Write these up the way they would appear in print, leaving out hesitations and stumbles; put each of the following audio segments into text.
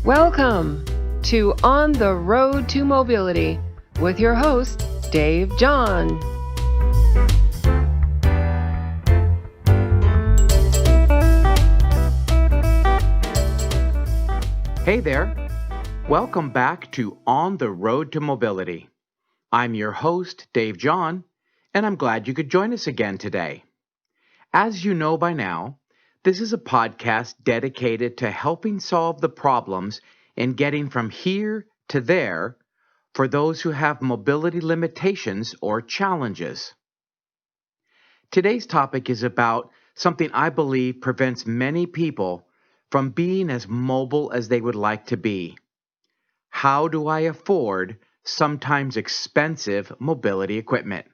Welcome to On the Road to Mobility with your host, Dave John. Hey there. Welcome back to On the Road to Mobility. I'm your host, Dave John, and I'm glad you could join us again today. As you know by now, this is a podcast dedicated to helping solve the problems in getting from here to there for those who have mobility limitations or challenges. Today's topic is about something I believe prevents many people from being as mobile as they would like to be. How do I afford sometimes expensive mobility equipment?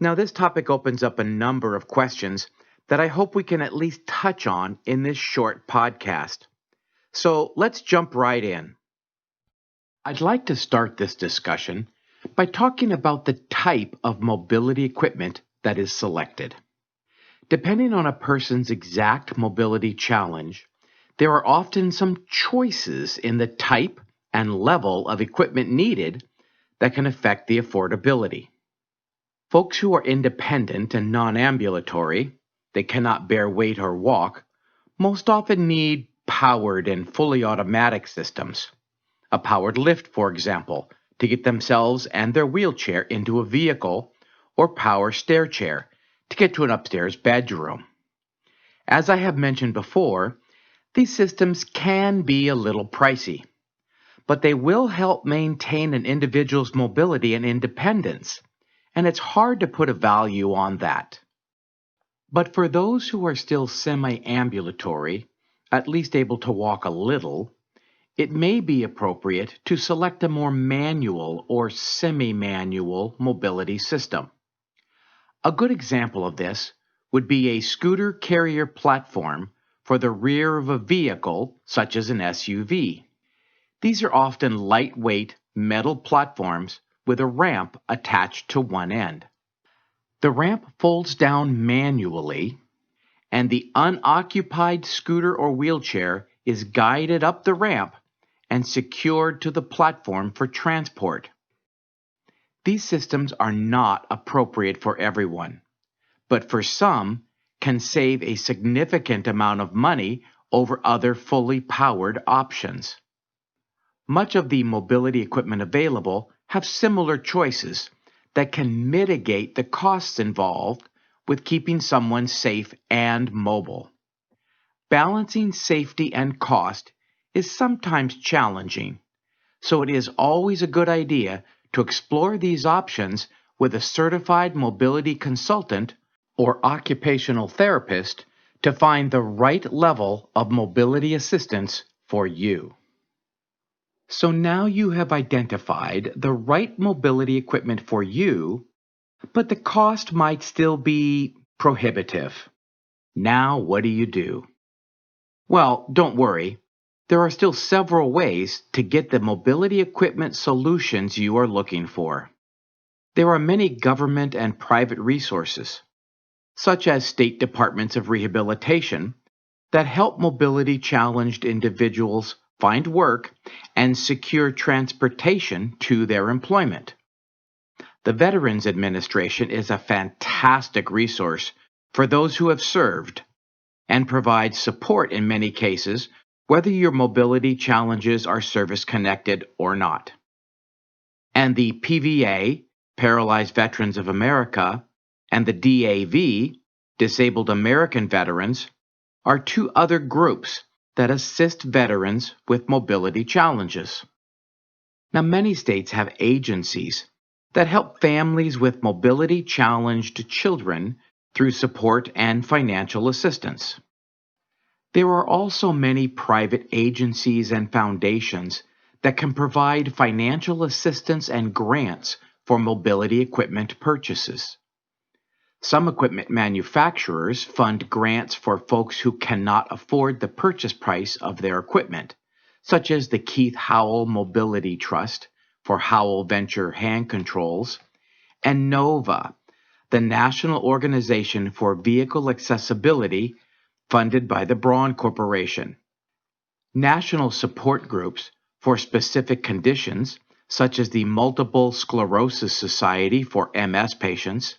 Now, this topic opens up a number of questions that I hope we can at least touch on in this short podcast. So let's jump right in. I'd like to start this discussion by talking about the type of mobility equipment that is selected. Depending on a person's exact mobility challenge, there are often some choices in the type and level of equipment needed that can affect the affordability. Folks who are independent and non-ambulatory, they cannot bear weight or walk, most often need powered and fully automatic systems. A powered lift, for example, to get themselves and their wheelchair into a vehicle, or power stair chair to get to an upstairs bedroom. As I have mentioned before, these systems can be a little pricey, but they will help maintain an individual's mobility and independence, and it's hard to put a value on that. But for those who are still semi-ambulatory, at least able to walk a little, it may be appropriate to select a more manual or semi-manual mobility system. A good example of this would be a scooter carrier platform for the rear of a vehicle, such as an SUV. These are often lightweight metal platforms with a ramp attached to one end. The ramp folds down manually, and the unoccupied scooter or wheelchair is guided up the ramp and secured to the platform for transport. These systems are not appropriate for everyone, but for some can save a significant amount of money over other fully powered options. Much of the mobility equipment available have similar choices that can mitigate the costs involved with keeping someone safe and mobile. Balancing safety and cost is sometimes challenging, so it is always a good idea to explore these options with a certified mobility consultant or occupational therapist to find the right level of mobility assistance for you. So now you have identified the right mobility equipment for you, but the cost might still be prohibitive. Now what do you do? Well, don't worry. There are still several ways to get the mobility equipment solutions you are looking for. There are many government and private resources, such as state departments of rehabilitation, that help mobility challenged individuals find work and secure transportation to their employment. The Veterans Administration is a fantastic resource for those who have served and provides support in many cases, whether your mobility challenges are service-connected or not. And the PVA, Paralyzed Veterans of America, and the DAV, Disabled American Veterans, are two other groups that assist veterans with mobility challenges. Now, many states have agencies that help families with mobility challenged children through support and financial assistance. There are also many private agencies and foundations that can provide financial assistance and grants for mobility equipment purchases. Some equipment manufacturers fund grants for folks who cannot afford the purchase price of their equipment, such as the Keith Howell Mobility Trust for Howell Venture Hand Controls, and NOVA, the National Organization for Vehicle Accessibility, funded by the Braun Corporation. national support groups for specific conditions, such as the Multiple Sclerosis Society for MS patients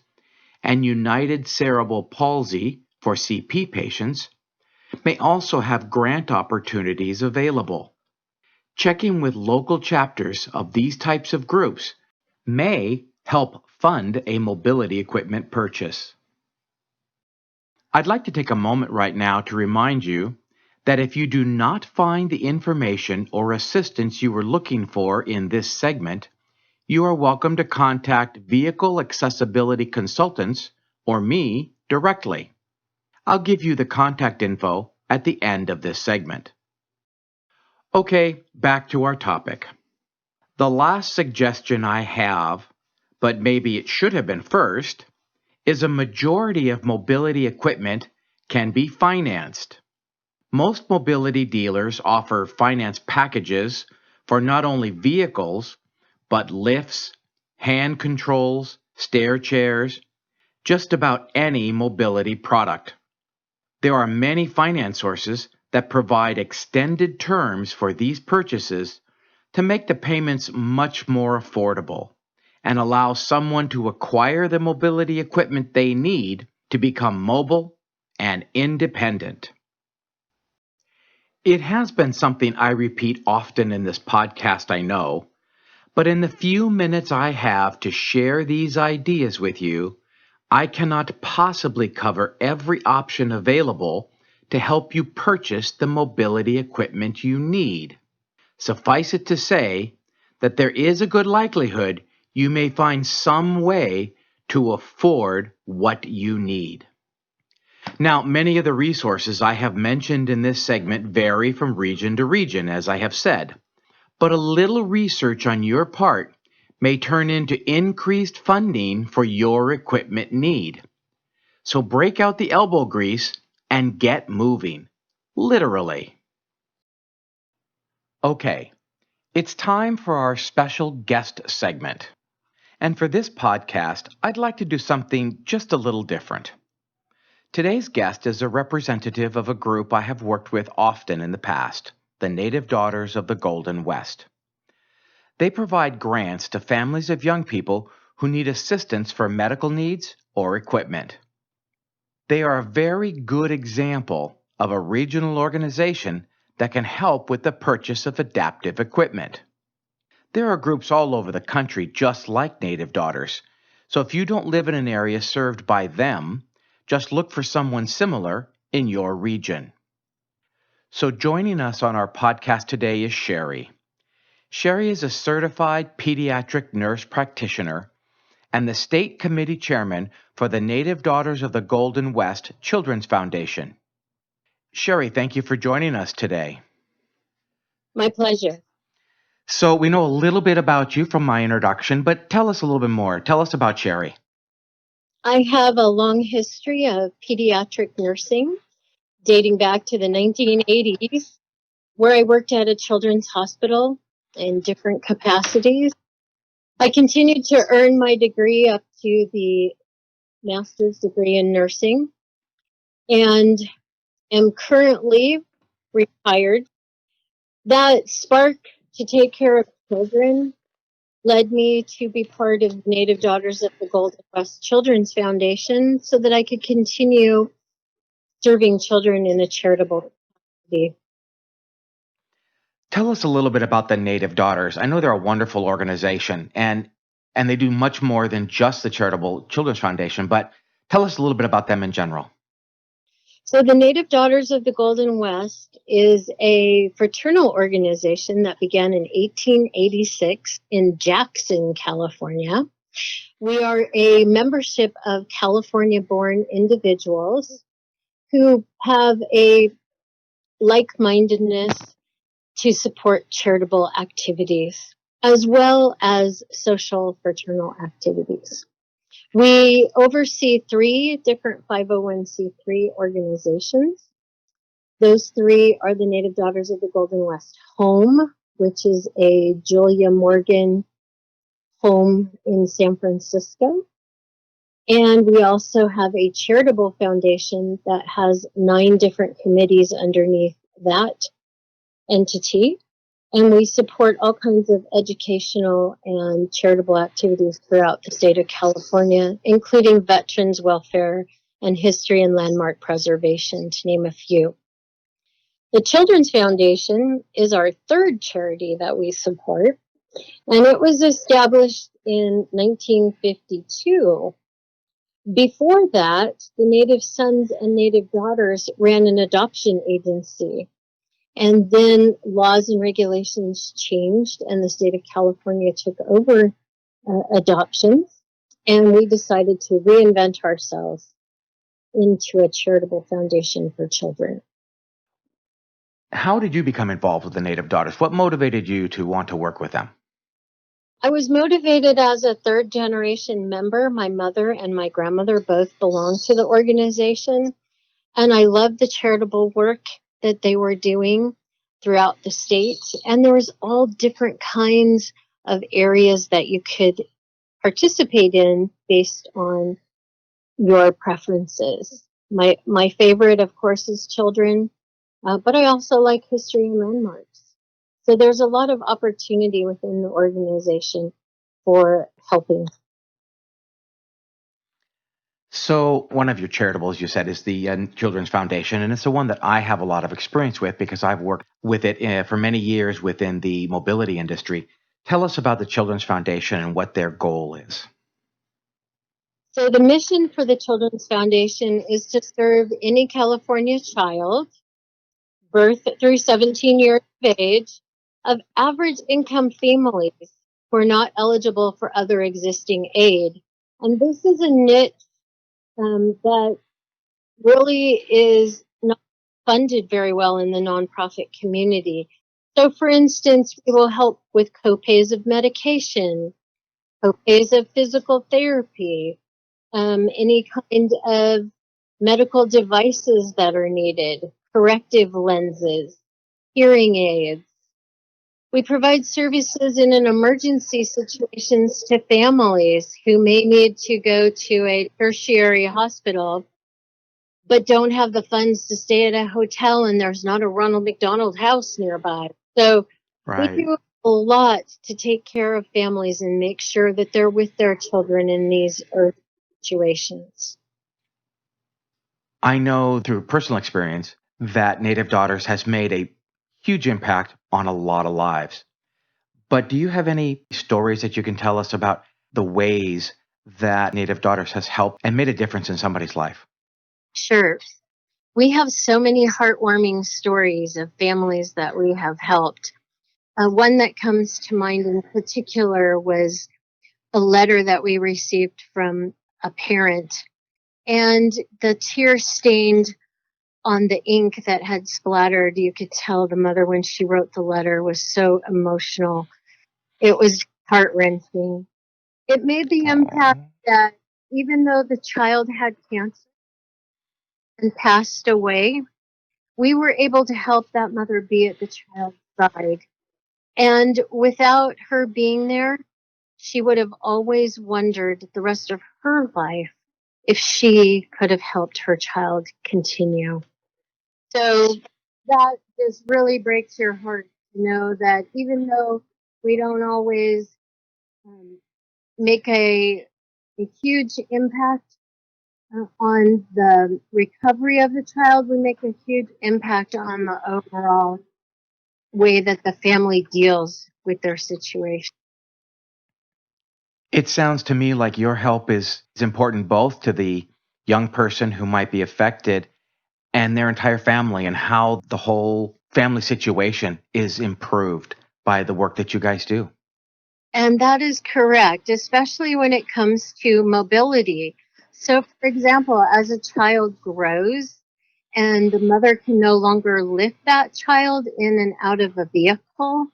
and United Cerebral Palsy for CP patients, may also have grant opportunities available. Checking with local chapters of these types of groups may help fund a mobility equipment purchase. I'd like to take a moment right now to remind you that if you do not find the information or assistance you were looking for in this segment, you are welcome to contact Vehicle Accessibility Consultants or me directly. I'll give you the contact info at the end of this segment. Okay, back to our topic. The last suggestion I have, but maybe it should have been first, is a majority of mobility equipment can be financed. Most mobility dealers offer finance packages for not only vehicles, but lifts, hand controls, stair chairs, just about any mobility product. There are many finance sources that provide extended terms for these purchases to make the payments much more affordable and allow someone to acquire the mobility equipment they need to become mobile and independent. It has been something I repeat often in this podcast, I know, but in the few minutes I have to share these ideas with you, I cannot possibly cover every option available to help you purchase the mobility equipment you need. Suffice it to say that there is a good likelihood you may find some way to afford what you need. Now, many of the resources I have mentioned in this segment vary from region to region, as I have said, but a little research on your part may turn into increased funding for your equipment need. So break out the elbow grease and get moving, literally. Okay, it's time for our special guest segment. And for this podcast, I'd like to do something just a little different. Today's guest is a representative of a group I have worked with often in the past, the Native Daughters of the Golden West. They provide grants to families of young people who need assistance for medical needs or equipment. They are a very good example of a regional organization that can help with the purchase of adaptive equipment. There are groups all over the country just like Native Daughters, so if you don't live in an area served by them, just look for someone similar in your region. So joining us on our podcast today is Sherry. Sherry is a certified pediatric nurse practitioner and the state committee chairman for the Native Daughters of the Golden West Children's Foundation. Sherry, thank you for joining us today. My pleasure. So we know a little bit about you from my introduction, but tell us a little bit more. Tell us about Sherry. I have a long history of pediatric nursing dating back to the 1980s, where I worked at a children's hospital in different capacities. I continued to earn my degree up to the master's degree in nursing and am currently retired. That spark to take care of children led me to be part of Native Daughters of the Golden West Children's Foundation so that I could continue serving children in a charitable capacity. Tell us a little bit about the Native Daughters. I know they're a wonderful organization, and they do much more than just the Charitable Children's Foundation, but tell us a little bit about them in general. So the Native Daughters of the Golden West is a fraternal organization that began in 1886 in Jackson, California. We are a membership of California-born individuals who have a like-mindedness to support charitable activities, as well as social fraternal activities. We oversee 3 different 501c3 organizations. Those 3 are the Native Daughters of the Golden West Home, which is a Julia Morgan home in San Francisco. And we also have a charitable foundation that has 9 different committees underneath that entity, and we support all kinds of educational and charitable activities throughout the state of California, including veterans welfare and history and landmark preservation, to name a few. The Children's Foundation is our third charity that we support, and it was established in 1952. Before that, the Native Sons and Native Daughters ran an adoption agency. And then laws and regulations changed, and the state of California took over adoptions, and we decided to reinvent ourselves into a charitable foundation for children. How did you become involved with the Native Daughters? What motivated you to want to work with them? I was motivated as a third generation member. My mother and my grandmother both belonged to the organization, and I loved the charitable work that they were doing throughout the state. And there was all different kinds of areas that you could participate in based on your preferences. My favorite, of course, is children, but I also like history and landmarks. So there's a lot of opportunity within the organization for helping. So one of your charitables, you said, is the Children's Foundation, and it's the one that I have a lot of experience with because I've worked with it for many years within the mobility industry. Tell us about the Children's Foundation and what their goal is. So the mission for the Children's Foundation is to serve any California child, birth through 17 years of age, of average income families who are not eligible for other existing aid. And this is a niche that really is not funded very well in the nonprofit community. So, for instance, we will help with copays of medication, copays of physical therapy, any kind of medical devices that are needed, corrective lenses, hearing aids. We provide services in an emergency situations to families who may need to go to a tertiary hospital but don't have the funds to stay at a hotel and there's not a Ronald McDonald House nearby. So we do a lot to take care of families and make sure that they're with their children in these situations. I know through personal experience that Native Daughters has made a huge impact on a lot of lives. But do you have any stories that you can tell us about the ways that Native Daughters has helped and made a difference in somebody's life? Sure. We have so many heartwarming stories of families that we have helped. One that comes to mind in particular was a letter that we received from a parent, and the tear stained on the ink that had splattered. You could tell the mother, when she wrote the letter, was so emotional. It was heart-wrenching. It made the impact that even though the child had cancer and passed away, we were able to help that mother be at the child's side. And without her being there, she would have always wondered the rest of her life if she could have helped her child continue. So that just really breaks your heart to know that even though we don't always make a huge impact on the recovery of the child, we make a huge impact on the overall way that the family deals with their situation. It sounds to me like your help is important both to the young person who might be affected and their entire family, and how the whole family situation is improved by the work that you guys do. And that is correct, especially when it comes to mobility. So, for example, as a child grows and the mother can no longer lift that child in and out of a vehicle,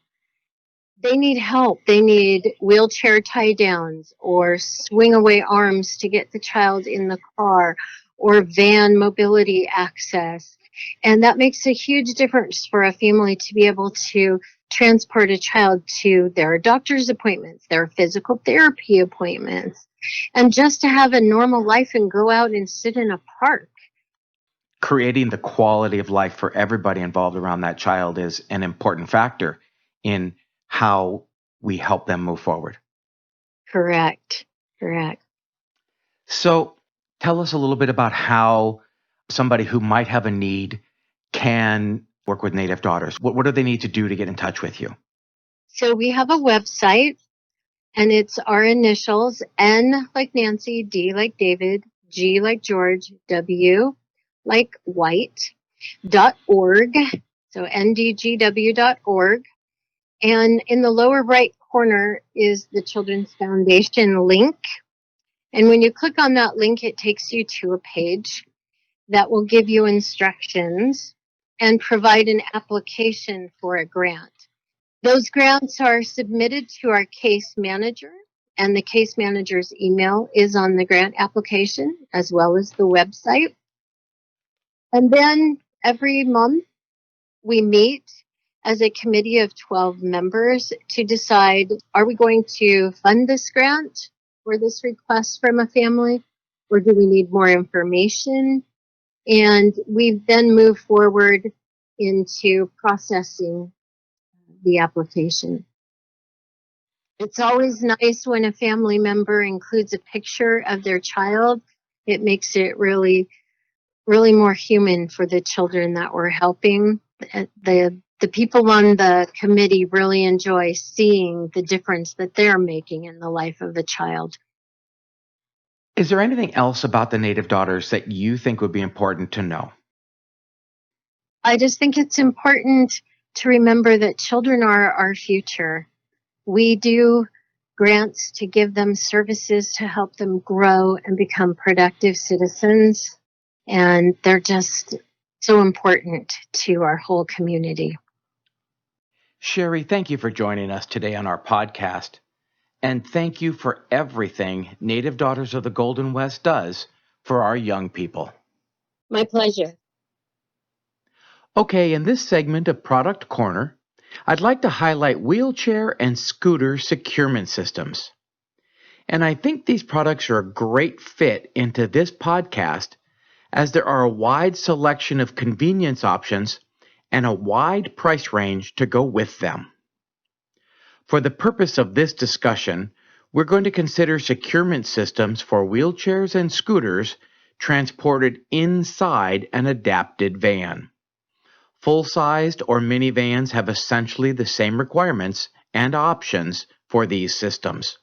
they need help. They need wheelchair tie downs or swing away arms to get the child in the car, or van mobility access. And that makes a huge difference for a family to be able to transport a child to their doctor's appointments, their physical therapy appointments, and just to have a normal life and go out and sit in a park. creating the quality of life for everybody involved around that child is an important factor in how we help them move forward. Correct. Correct. So tell us a little bit about how somebody who might have a need can work with Native Daughters. What do they need to do to get in touch with you? So we have a website, and it's our initials, N like Nancy, D like David, G like George, W like white, .org. So ndgw.org. And in the lower right corner is the Children's Foundation link. And when you click on that link, it takes you to a page that will give you instructions and provide an application for a grant. Those grants are submitted to our case manager, and the case manager's email is on the grant application as well as the website. And then every month we meet as a committee of 12 members to decide, are we going to fund this grant or this request from a family, or do we need more information? And we then move forward into processing the application. It's always nice when a family member includes a picture of their child. It makes it really more human for the children that we're helping. The people on the committee really enjoy seeing the difference that they're making in the life of the child. Is there anything else about the Native Daughters that you think would be important to know? I just think it's important to remember that children are our future. We do grants to give them services to help them grow and become productive citizens. And they're just so important to our whole community. Sherry, thank you for joining us today on our podcast. And thank you for everything Native Daughters of the Golden West does for our young people. My pleasure. Okay, in this segment of Product Corner, I'd like to highlight wheelchair and scooter securement systems. And I think these products are a great fit into this podcast, as there are a wide selection of convenience options and a wide price range to go with them. For the purpose of this discussion, we're going to consider securement systems for wheelchairs and scooters transported inside an adapted van. Full-sized or minivans have essentially the same requirements and options for these systems.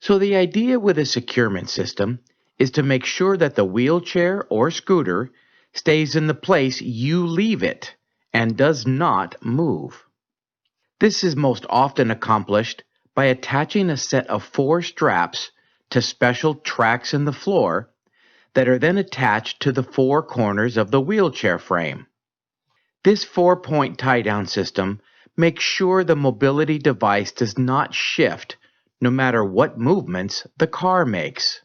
So the idea with a securement system is to make sure that the wheelchair or scooter stays in the place you leave it and does not move. This is most often accomplished by attaching a set of 4 straps to special tracks in the floor that are then attached to the 4 corners of the wheelchair frame. This 4-point tie-down system makes sure the mobility device does not shift no matter what movements the car makes.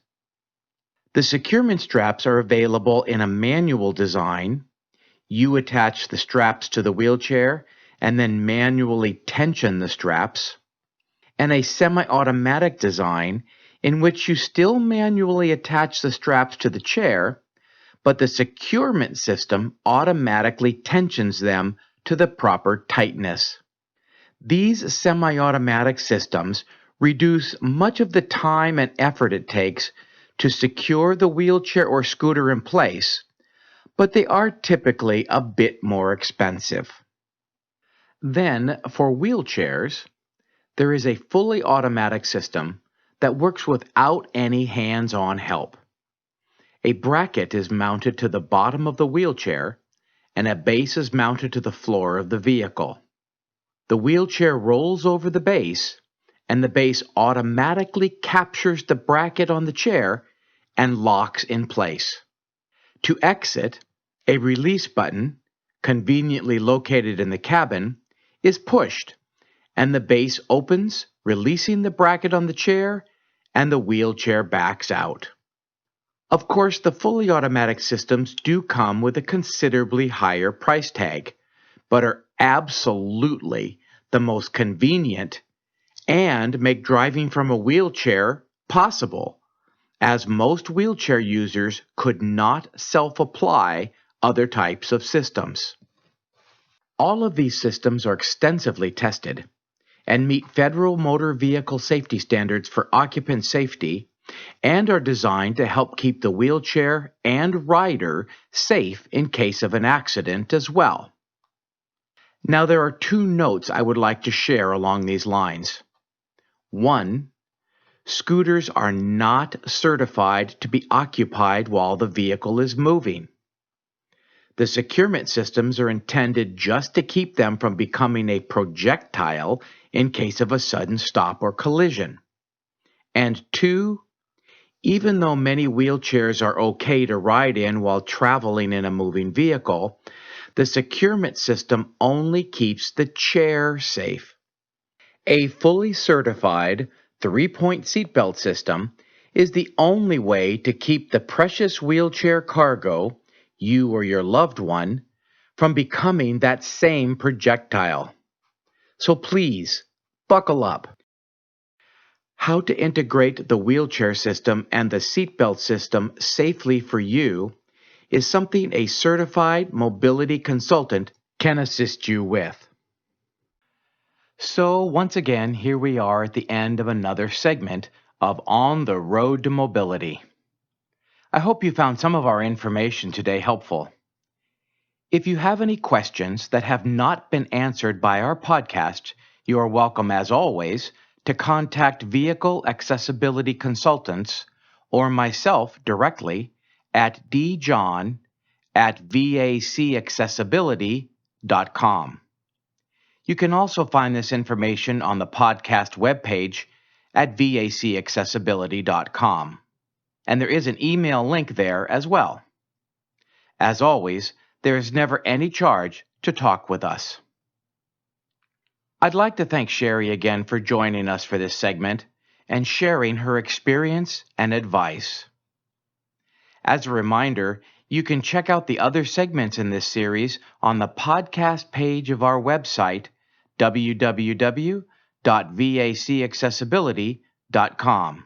The securement straps are available in a manual design. You attach the straps to the wheelchair and then manually tension the straps, and a semi-automatic design in which you still manually attach the straps to the chair, but the securement system automatically tensions them to the proper tightness. These semi-automatic systems reduce much of the time and effort it takes to secure the wheelchair or scooter in place, but they are typically a bit more expensive. Then, for wheelchairs, there is a fully automatic system that works without any hands-on help. A bracket is mounted to the bottom of the wheelchair, and a base is mounted to the floor of the vehicle. The wheelchair rolls over the base, and the base automatically captures the bracket on the chair and locks in place. To exit, a release button, conveniently located in the cabin, is pushed, and the base opens, releasing the bracket on the chair, and the wheelchair backs out. Of course, the fully automatic systems do come with a considerably higher price tag, but are absolutely the most convenient and make driving from a wheelchair possible, as most wheelchair users could not self-apply other types of systems. All of these systems are extensively tested and meet federal motor vehicle safety standards for occupant safety and are designed to help keep the wheelchair and rider safe in case of an accident as well. Now, there are two notes I would like to share along these lines. One, scooters are not certified to be occupied while the vehicle is moving. The securement systems are intended just to keep them from becoming a projectile in case of a sudden stop or collision. And two, even though many wheelchairs are okay to ride in while traveling in a moving vehicle, the securement system only keeps the chair safe. A fully certified 3-point seatbelt system is the only way to keep the precious wheelchair cargo, you or your loved one, from becoming that same projectile. So please, buckle up. How to integrate the wheelchair system and the seatbelt system safely for you is something a certified mobility consultant can assist you with. So once again, here we are at the end of another segment of On the Road to Mobility. I hope you found some of our information today helpful. If you have any questions that have not been answered by our podcast, you are welcome, as always, to contact Vehicle Accessibility Consultants or myself directly at djohn@vacaccessibility.com. You can also find this information on the podcast webpage at vacaccessibility.com, and there is an email link there as well. As always, there is never any charge to talk with us. I'd like to thank Sherry again for joining us for this segment and sharing her experience and advice. As a reminder, you can check out the other segments in this series on the podcast page of our website, www.vacaccessibility.com.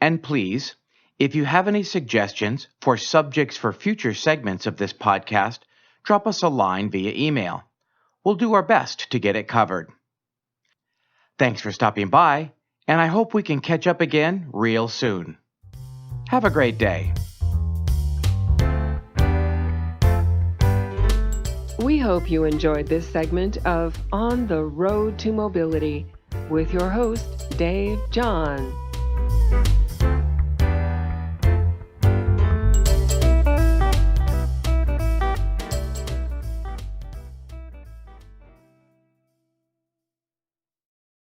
And please, if you have any suggestions for subjects for future segments of this podcast, drop us a line via email. We'll do our best to get it covered. Thanks for stopping by, and I hope we can catch up again real soon. Have a great day. We hope you enjoyed this segment of On the Road to Mobility with your host, Dave John.